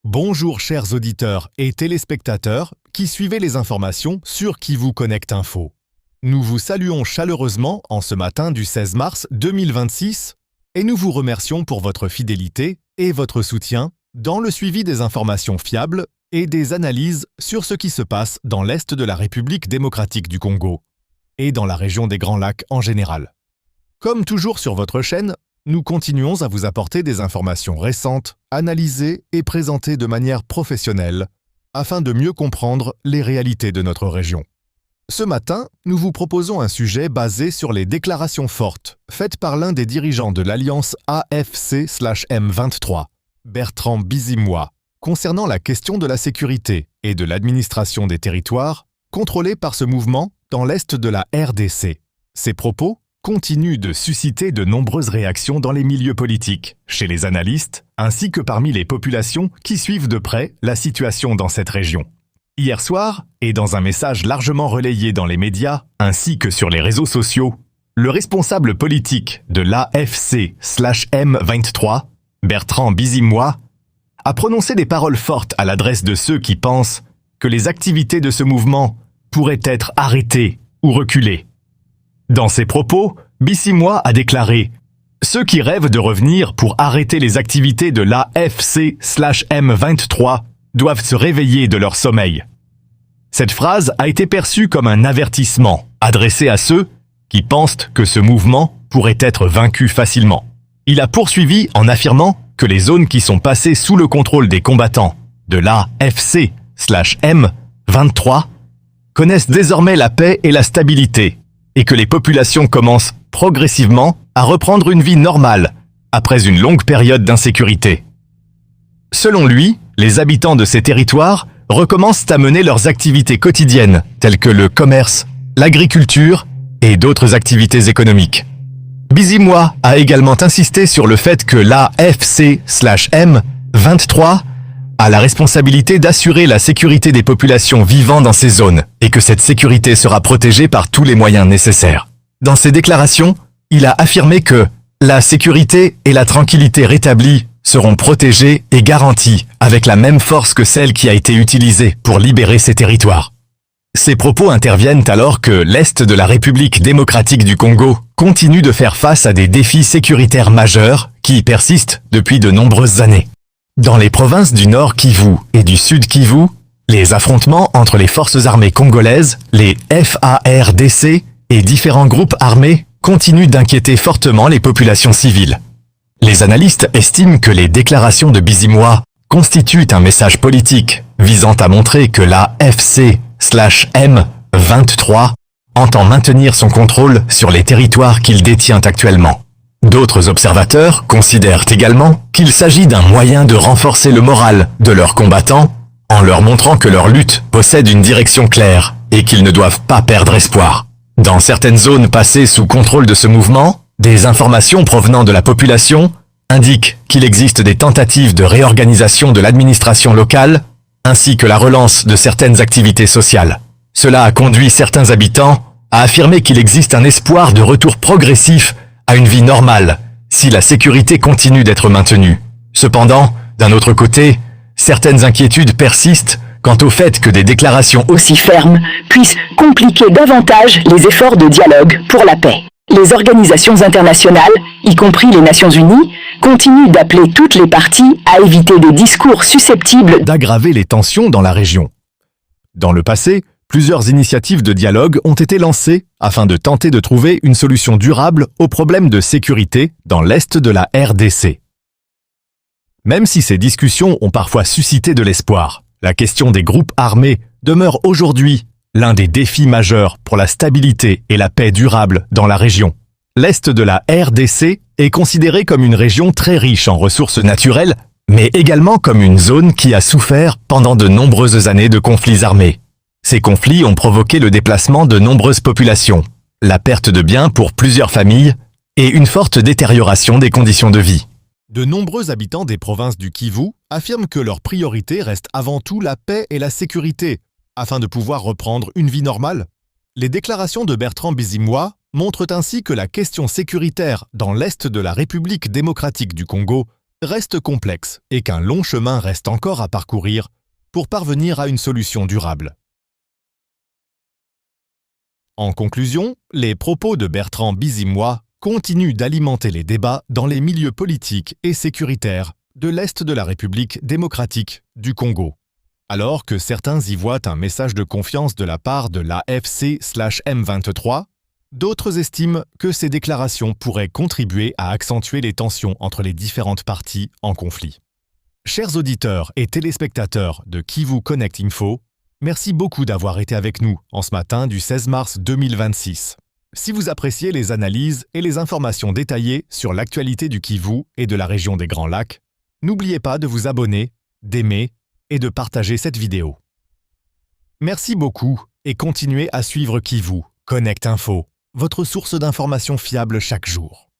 Bonjour chers auditeurs et téléspectateurs qui suivez les informations sur Kivu Connect Info. Nous vous saluons chaleureusement en ce matin du 16 mars 2026 et nous vous remercions pour votre fidélité et votre soutien dans le suivi des informations fiables et des analyses sur ce qui se passe dans l'Est de la République démocratique du Congo et dans la région des Grands Lacs en général. Comme toujours sur votre chaîne, nous continuons à vous apporter des informations récentes, analysées et présentées de manière professionnelle, afin de mieux comprendre les réalités de notre région. Ce matin, nous vous proposons un sujet basé sur les déclarations fortes faites par l'un des dirigeants de l'Alliance AFC/M23, Bertrand Bizimunwa, concernant la question de la sécurité et de l'administration des territoires contrôlés par ce mouvement dans l'Est de la RDC. Ces propos continue de susciter de nombreuses réactions dans les milieux politiques, chez les analystes, ainsi que parmi les populations qui suivent de près la situation dans cette région. Hier soir, et dans un message largement relayé dans les médias, ainsi que sur les réseaux sociaux, le responsable politique de l'AFC/M23, Bertrand Bizimunwa, a prononcé des paroles fortes à l'adresse de ceux qui pensent que les activités de ce mouvement pourraient être arrêtées ou reculées. Dans ses propos, Bizimunwa a déclaré « Ceux qui rêvent de revenir pour arrêter les activités de l'AFC/M23 doivent se réveiller de leur sommeil. » Cette phrase a été perçue comme un avertissement adressé à ceux qui pensent que ce mouvement pourrait être vaincu facilement. Il a poursuivi en affirmant que les zones qui sont passées sous le contrôle des combattants de l'AFC/M23 connaissent désormais la paix et la stabilité, et que les populations commencent progressivement à reprendre une vie normale après une longue période d'insécurité. Selon lui, les habitants de ces territoires recommencent à mener leurs activités quotidiennes telles que le commerce, l'agriculture et d'autres activités économiques. Bizimunwa a également insisté sur le fait que l'AFC/M23 a la responsabilité d'assurer la sécurité des populations vivant dans ces zones et que cette sécurité sera protégée par tous les moyens nécessaires. Dans ses déclarations, il a affirmé que la sécurité et la tranquillité rétablies seront protégées et garanties avec la même force que celle qui a été utilisée pour libérer ces territoires. Ces propos interviennent alors que l'Est de la République démocratique du Congo continue de faire face à des défis sécuritaires majeurs qui persistent depuis de nombreuses années. Dans les provinces du Nord Kivu et du Sud Kivu, les affrontements entre les forces armées congolaises, les FARDC et différents groupes armés continuent d'inquiéter fortement les populations civiles. Les analystes estiment que les déclarations de Bizimunwa constituent un message politique visant à montrer que la AFC/M23 entend maintenir son contrôle sur les territoires qu'il détient actuellement. D'autres observateurs considèrent également qu'il s'agit d'un moyen de renforcer le moral de leurs combattants en leur montrant que leur lutte possède une direction claire et qu'ils ne doivent pas perdre espoir. Dans certaines zones passées sous contrôle de ce mouvement, des informations provenant de la population indiquent qu'il existe des tentatives de réorganisation de l'administration locale ainsi que la relance de certaines activités sociales. Cela a conduit certains habitants à affirmer qu'il existe un espoir de retour progressif à une vie normale, si la sécurité continue d'être maintenue. Cependant, d'un autre côté, certaines inquiétudes persistent quant au fait que des déclarations aussi fermes puissent compliquer davantage les efforts de dialogue pour la paix. Les organisations internationales, y compris les Nations Unies, continuent d'appeler toutes les parties à éviter des discours susceptibles d'aggraver les tensions dans la région. Dans le passé, plusieurs initiatives de dialogue ont été lancées afin de tenter de trouver une solution durable aux problèmes de sécurité dans l'Est de la RDC. Même si ces discussions ont parfois suscité de l'espoir, la question des groupes armés demeure aujourd'hui l'un des défis majeurs pour la stabilité et la paix durable dans la région. L'Est de la RDC est considéré comme une région très riche en ressources naturelles, mais également comme une zone qui a souffert pendant de nombreuses années de conflits armés. Ces conflits ont provoqué le déplacement de nombreuses populations, la perte de biens pour plusieurs familles et une forte détérioration des conditions de vie. De nombreux habitants des provinces du Kivu affirment que leur priorité reste avant tout la paix et la sécurité, afin de pouvoir reprendre une vie normale. Les déclarations de Bertrand Bizimunwa montrent ainsi que la question sécuritaire dans l'Est de la République démocratique du Congo reste complexe et qu'un long chemin reste encore à parcourir pour parvenir à une solution durable. En conclusion, les propos de Bertrand Bisimwa continuent d'alimenter les débats dans les milieux politiques et sécuritaires de l'Est de la République démocratique du Congo. Alors que certains y voient un message de confiance de la part de l'AFC/M23, d'autres estiment que ces déclarations pourraient contribuer à accentuer les tensions entre les différentes parties en conflit. Chers auditeurs et téléspectateurs de Kivu Connect Info, merci beaucoup d'avoir été avec nous en ce matin du 16 mars 2026. Si vous appréciez les analyses et les informations détaillées sur l'actualité du Kivu et de la région des Grands Lacs, n'oubliez pas de vous abonner, d'aimer et de partager cette vidéo. Merci beaucoup et continuez à suivre Kivu Connect Info, votre source d'informations fiables chaque jour.